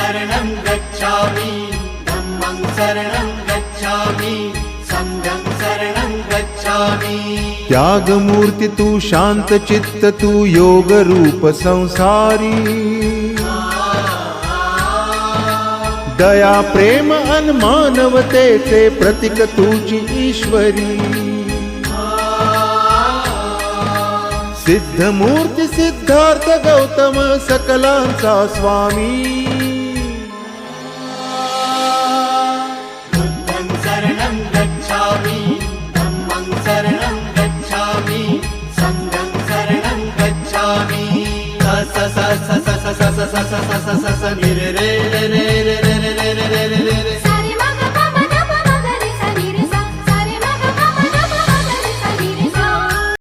शरणं गच्छामि धम्मं शरणं गच्छामि संघं शरणं गच्छामि। त्यागमूर्ती तू शांत चित्त तू योग रूप संसारी दया प्रेम अन मानवतेचे प्रतीक तुझी ईश्वरी सिद्धमूर्ती सिद्धार्थ गौतम सकलांचा स्वामी